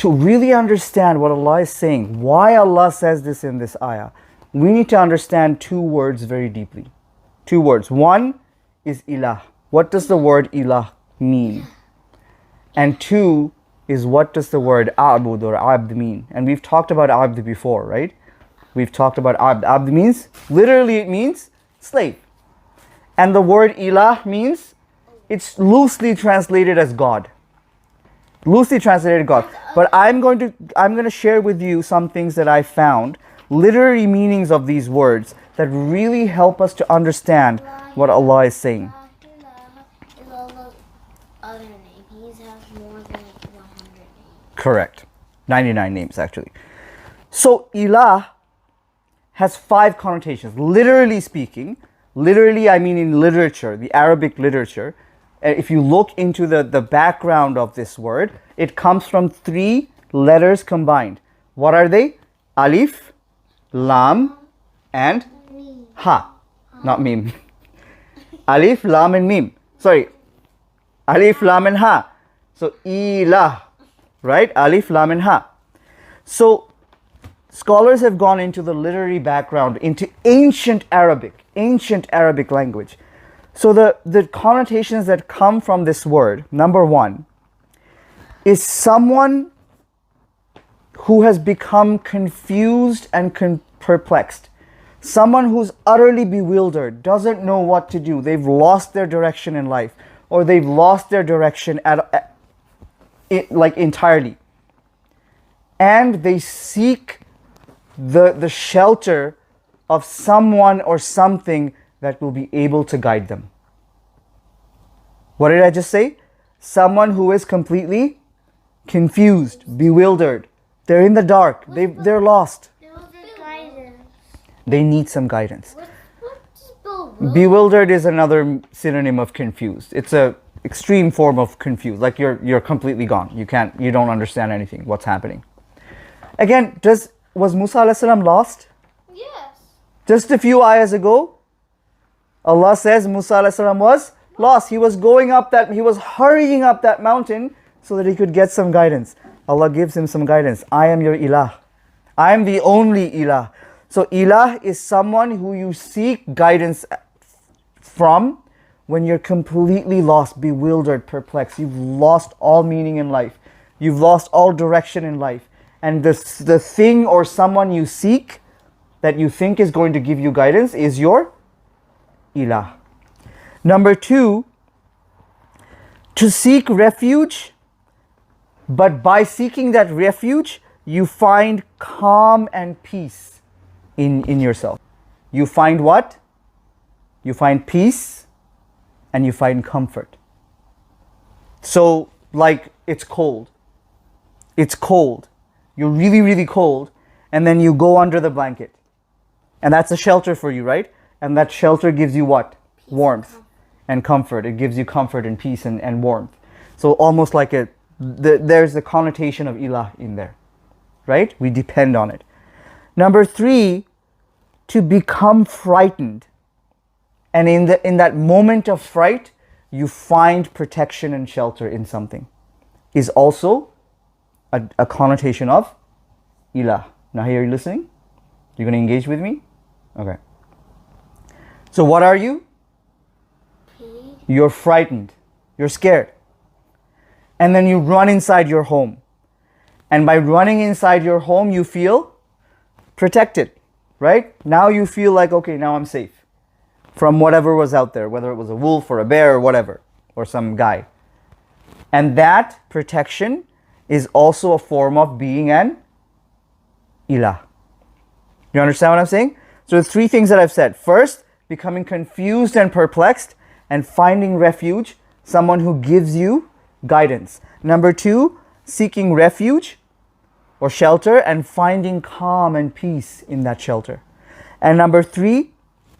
to really understand what Allah is saying, why Allah says this in this ayah, we need to understand two words very deeply. Two words. One is ilah. What does the word ilah mean? And two is, what does the word a'bud or abd mean? And we've talked about abd before, right? We've talked about abd. Abd means, literally it means slave. And the word ilah means, it's loosely translated as God. Loosely translated God. But I'm going to share with you some things that I found, literary meanings of these words that really help us to understand what Allah is saying. Correct. 99 names actually. So ilah has 5 connotations. Literally speaking, literally I mean in literature, the Arabic literature, if you look into the background of this word, it comes from 3 letters combined. What are they? Alif, Lam, and Ha. Not Mim. Alif, Lam, and Mim. Sorry. Alif, Lam, and Ha. So ilah. Right? Alif, Lam, and Ha. So scholars have gone into the literary background, into ancient Arabic language. So the connotations that come from this word, number 1, is someone who has become confused and perplexed. Someone who's utterly bewildered, doesn't know what to do. They've lost their direction in life, or they've lost their direction entirely. And they seek the shelter of someone or something that will be able to guide them. What did I just say? Someone who is completely confused, bewildered. They're in the dark. They're lost. They need some guidance. Bewildered is another synonym of confused. It's a extreme form of confused. Like you're completely gone. You don't understand anything. What's happening? Again, was Musa alayhi salam lost? Yes. Just a few ayahs ago, Allah says Musa alayhi salam was lost. He was hurrying up that mountain so that he could get some guidance. Allah gives him some guidance. I am your ilah. I am the only ilah. So ilah is someone who you seek guidance from when you're completely lost, bewildered, perplexed. You've lost all meaning in life. You've lost all direction in life. And the thing or someone you seek that you think is going to give you guidance is your ilah. Number 2, to seek refuge, but by seeking that refuge, you find calm and peace in yourself. You find what? You find peace and you find comfort. So, like, it's cold. It's cold. You're really, really cold, and then you go under the blanket. And that's a shelter for you, right? And that shelter gives you what? Warmth and comfort. It gives you comfort and peace and warmth. So almost like there's the connotation of ilah in there, right? We depend on it. Number 3, to become frightened. And in that moment of fright, you find protection and shelter in something, is also a connotation of ilah. Now, here, are you listening? You're going to engage with me? Okay. So what are you? You're frightened. You're scared. And then you run inside your home. And by running inside your home, you feel protected, right? Now you feel like, okay, now I'm safe from whatever was out there, whether it was a wolf or a bear or whatever, or some guy. And that protection is also a form of being an ilah. You understand what I'm saying? So the 3 things that I've said. First, becoming confused and perplexed and finding refuge, someone who gives you guidance. Number 2, seeking refuge or shelter and finding calm and peace in that shelter. And number 3,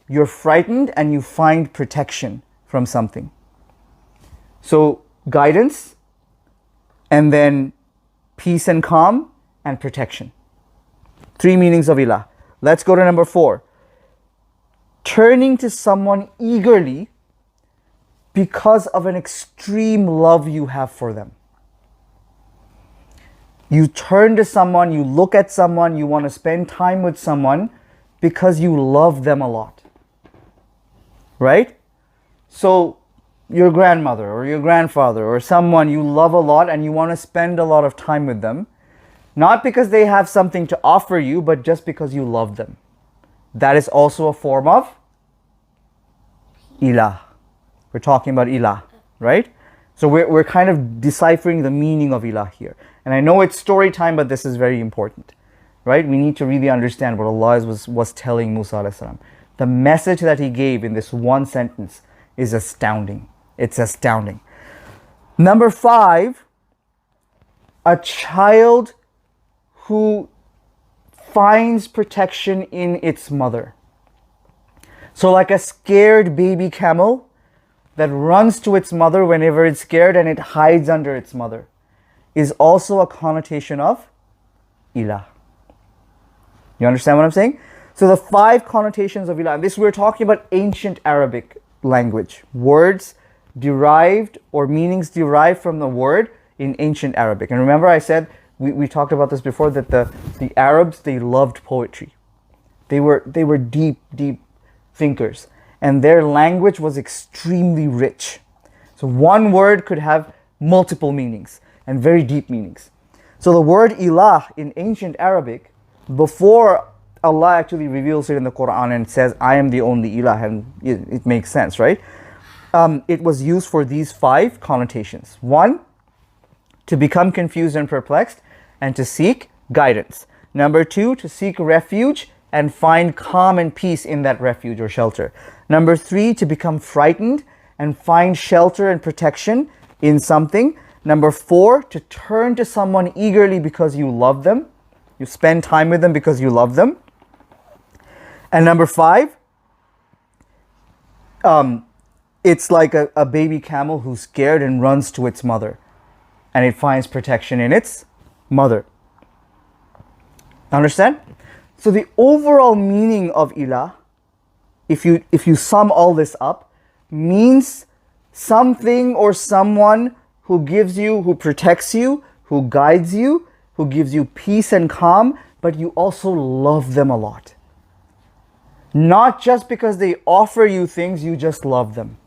you're frightened and you find protection from something. So guidance, and then peace and calm and protection. 3 meanings of ilah. Let's go to number 4. Turning to someone eagerly because of an extreme love you have for them. You turn to someone, you look at someone, you want to spend time with someone because you love them a lot. Right? So your grandmother or your grandfather or someone you love a lot and you want to spend a lot of time with them, not because they have something to offer you, but just because you love them. That is also a form of ilah. We're talking about ilah, right? So we're kind of deciphering the meaning of ilah here. And I know it's story time, but this is very important, right? We need to really understand what Allah was telling Musa alayhi salam. The message that he gave in this one sentence is astounding. It's astounding. Number 5, a child who finds protection in its mother. So like a scared baby camel that runs to its mother whenever it's scared and it hides under its mother is also a connotation of ilah. You understand what I'm saying? So the 5 connotations of ilah, and this we're talking about ancient Arabic language, words derived or meanings derived from the word in ancient Arabic. And remember I said, we talked about this before, that the Arabs, they loved poetry. They were deep thinkers, and their language was extremely rich. So one word could have multiple meanings and very deep meanings. So the word ilah in ancient Arabic, before Allah actually reveals it in the Quran and says, I am the only ilah, and it makes sense, right? It was used for these 5 connotations. 1, to become confused and perplexed and to seek guidance. Number 2, to seek refuge and find calm and peace in that refuge or shelter. Number 3, to become frightened and find shelter and protection in something. Number 4, to turn to someone eagerly because you love them. You spend time with them because you love them. And number 5, it's like a baby camel who's scared and runs to its mother, and it finds protection in its mother. Understand? So the overall meaning of ilah, if you sum all this up, means something or someone who gives you, who protects you, who guides you, who gives you peace and calm, but you also love them a lot. Not just because they offer you things, you just love them.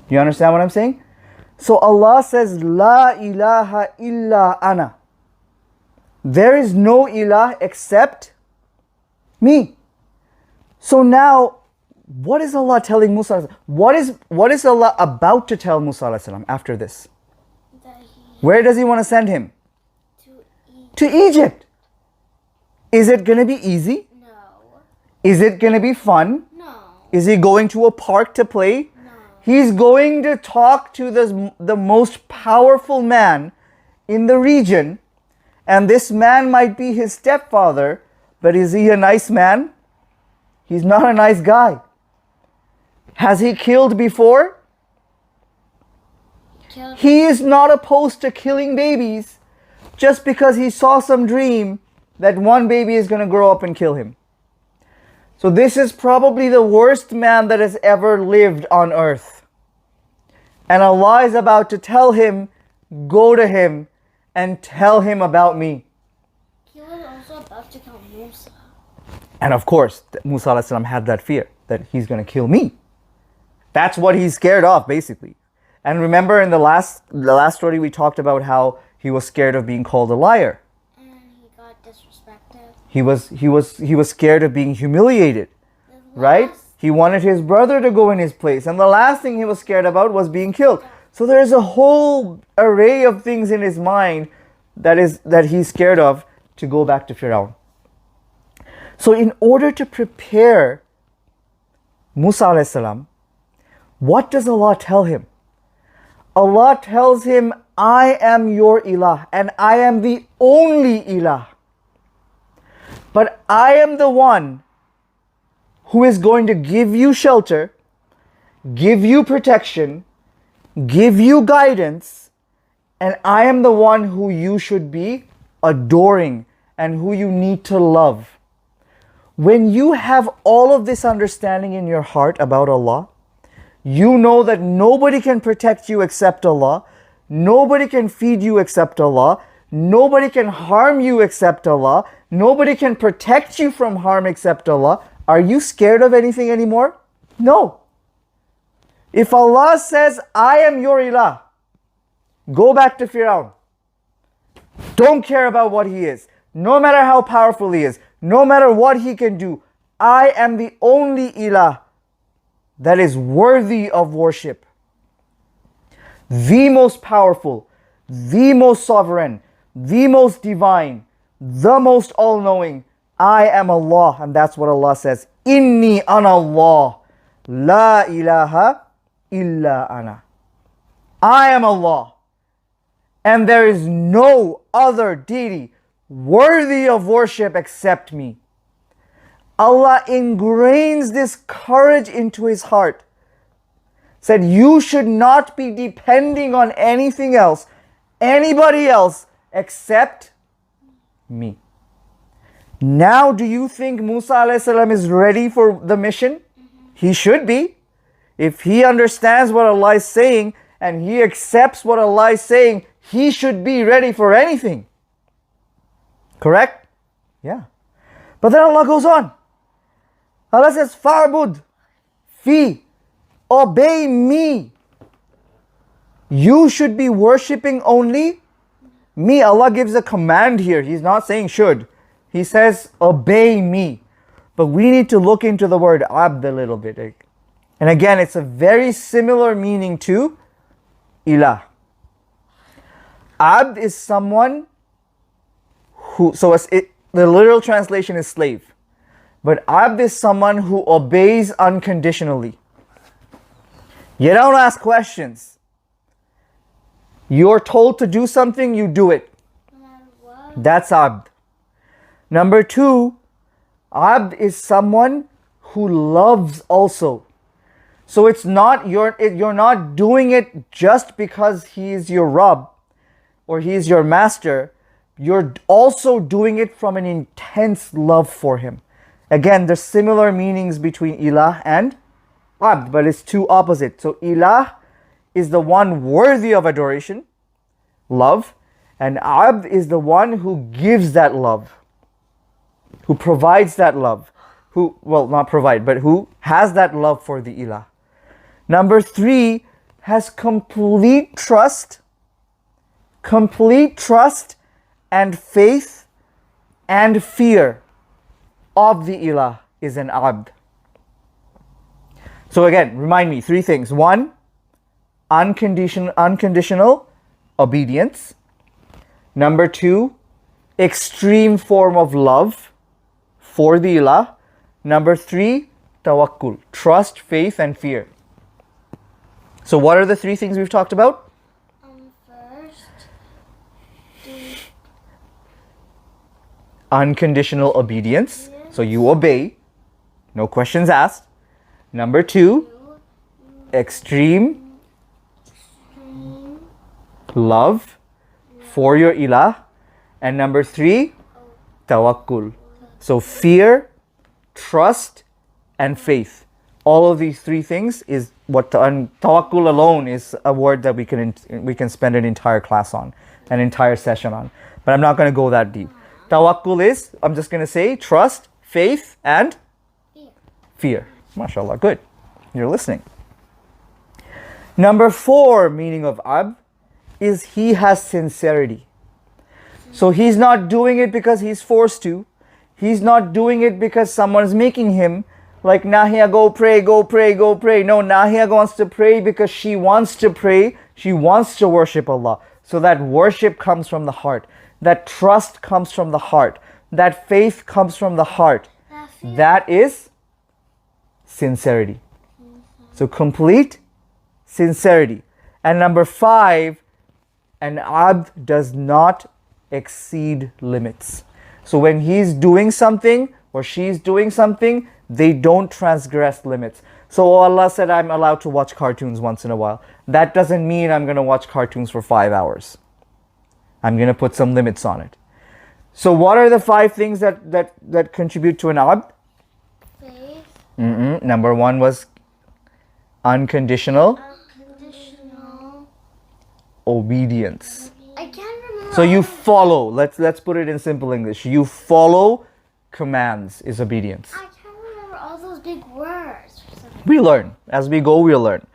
You understand what I'm saying? So Allah says, La ilaha illa ana. There is no ilah except me. So now, what is Allah telling Musa? What is Allah about to tell Musa alayhi salam after this? Where does he want to send him? To Egypt. Is it going to be easy? No. Is it going to be fun? No. Is he going to a park to play? No. He's going to talk to the most powerful man in the region, and this man might be his stepfather, but is he a nice man? He's not a nice guy. Has he killed before? He is not opposed to killing babies just because he saw some dream that one baby is going to grow up and kill him. So this is probably the worst man that has ever lived on earth. And Allah is about to tell him, go to him and tell him about me. He was also about to kill Musa. And of course, Musa alayhi salam had that fear that he's going to kill me. That's what he's scared of, basically. And remember in the last story we talked about how he was scared of being called a liar. And he got disrespected. He was scared of being humiliated, right? He wanted his brother to go in his place, and the last thing he was scared about was being killed. So there's a whole array of things in his mind that he's scared of to go back to Firaun. So in order to prepare Musa alayhi salam, what does Allah tell him? Allah tells him, I am your ilah and I am the only ilah. But I am the one who is going to give you shelter, give you protection, give you guidance, and I am the one who you should be adoring and who you need to love. When you have all of this understanding in your heart about Allah, you know that nobody can protect you except Allah, nobody can feed you except Allah, Nobody can harm you except Allah. Nobody can protect you from harm except Allah. Are you scared of anything anymore? No. If Allah says, I am your ilah, go back to Fir'aun. Don't care about what he is. No matter how powerful he is. No matter what he can do. I am the only ilah that is worthy of worship. The most powerful, the most sovereign, the most divine, the most all-knowing. I am Allah. And that's what Allah says. Inni ana Allah. La ilaha illa ana. I am Allah. And there is no other deity worthy of worship except me. Allah ingrains this courage into his heart. Said, you should not be depending on anything else, anybody else, except me. Now, do you think Musa alayhi salam is ready for the mission? He should be. If he understands what Allah is saying and he accepts what Allah is saying, he should be ready for anything. Correct? Yeah. But then Allah goes on. Allah says, Fa'bud, fi, obey me. You should be worshipping only me. Allah gives a command here. He's not saying should. He says, obey me. But we need to look into the word abd a little bit. And again, it's a very similar meaning to ilah. Abd is someone who, the literal translation is slave. But abd is someone who obeys unconditionally. You don't ask questions. You're told to do something, you do it. That's abd. Number two, abd is someone who loves also. So it's not you're not doing it just because he is your Rabb or he is your master. You're also doing it from an intense love for him. Again, there's similar meanings between ilah and abd, but it's two opposite. So ilah is the one worthy of adoration, love, and abd is the one who gives that love, who provides that love, who has that love for the ilah. Number three, has complete trust and faith and fear of the ilah is an abd. So again, remind me, three things. One, unconditional obedience. Number two, extreme form of love for the ilah. Number three, tawakkul, trust, faith, and fear. So what are the three things we've talked about? First, Unconditional obedience. So you obey, no questions asked. Number two, extreme love for your ilah. And number three, tawakkul. So fear, trust, and faith. All of these three things is what tawakkul alone is a word that we can spend an entire class on, an entire session on. But I'm not going to go that deep. Tawakkul is, I'm just going to say, trust, faith, and fear. MashaAllah, good. You're listening. Number four, meaning of abd, is he has sincerity. So he's not doing it because he's forced to. He's not doing it because someone's making him. Like, Nahia, go pray, go pray, go pray. No, Nahia wants to pray because she wants to pray. She wants to worship Allah. So that worship comes from the heart. That trust comes from the heart. That faith comes from the heart. That is sincerity. So complete sincerity. And number five, an abd does not exceed limits. So when he's doing something or she's doing something, they don't transgress limits. So Allah said, I'm allowed to watch cartoons once in a while. That doesn't mean I'm going to watch cartoons for 5 hours. I'm going to put some limits on it. So what are the five things that contribute to an abd? faith, Number one was unconditional unconditional. obedience. I can't remember So you follow. Let's put it in simple English. You follow commands is obedience. I can't remember all those big words. For some reason. We learn. As we go, we'll learn.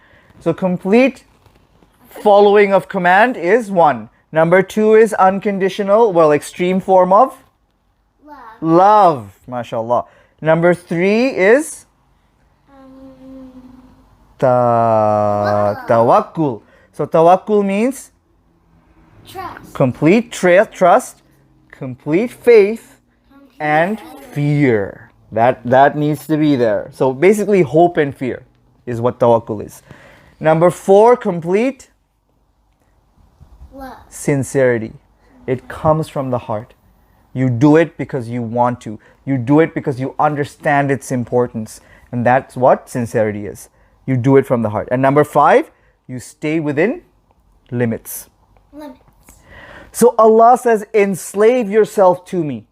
So complete following of command is 1. Number 2 is unconditional, well, extreme form of Love. love. MashaAllah. Number 3 is tawakkul. So tawakkul means Trust. complete trust, complete faith, and fear. That needs to be there. So basically hope and fear is what tawakkul is. Number 4, complete Love. sincerity. It comes from the heart. You do it because you want to. You do it because you understand its importance. And that's what sincerity is. You do it from the heart. And number 5, you stay within limits. Limits. So Allah says, enslave yourself to me.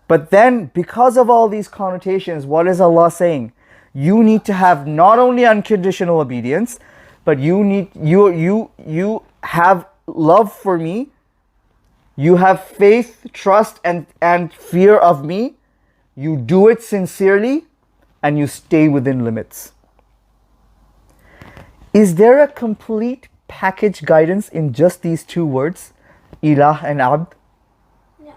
But then, because of all these connotations, what is Allah saying? You need to have not only unconditional obedience, but you have love for me. You have faith, trust, and fear of me. You do it sincerely, and you stay within limits. Is there a complete package guidance in just these 2 words, ilah and abd? No.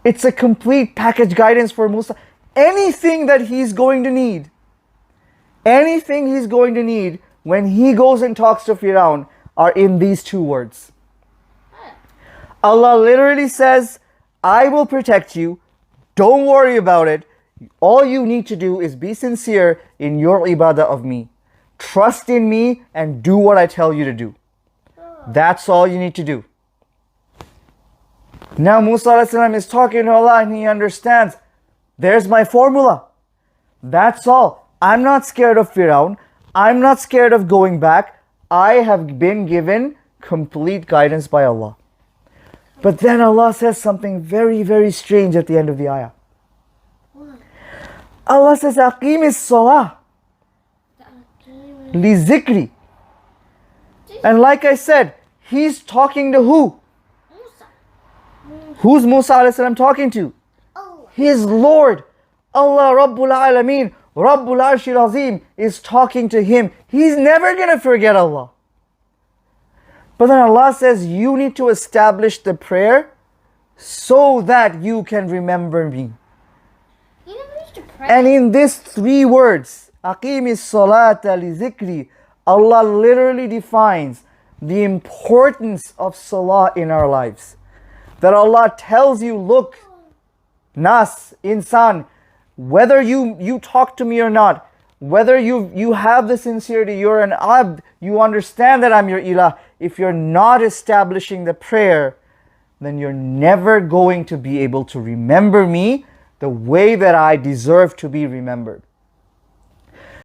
It's a complete package guidance for Musa. Anything that he's going to need, when he goes and talks to Firaun are in these 2 words. Allah literally says, I will protect you. Don't worry about it. All you need to do is be sincere in your ibadah of me. Trust in me and do what I tell you to do. That's all you need to do. Now Musa alayhi salam is talking to Allah and he understands, there's my formula. That's all. I'm not scared of Firaun. I'm not scared of going back. I have been given complete guidance by Allah. But then Allah says something very, very strange at the end of the ayah. Allah says, Aqim Salah li zikri. And like I said, he's talking to who? Musa. Who's Musa alayhi salam talking to? Oh. His Lord. Allah Rabbul Alameen, Rabbul Arshil Azim is talking to him. He's never going to forget Allah. But then Allah says, you need to establish the prayer so that you can remember me. You never used to pray. And in these 3 words, Aqimis salata li zikri, Allah literally defines the importance of salah in our lives. That Allah tells you, look, Nas, insan, whether you talk to me or not, whether you have the sincerity, you're an abd, you understand that I'm your ilah. If you're not establishing the prayer, then you're never going to be able to remember me the way that I deserve to be remembered.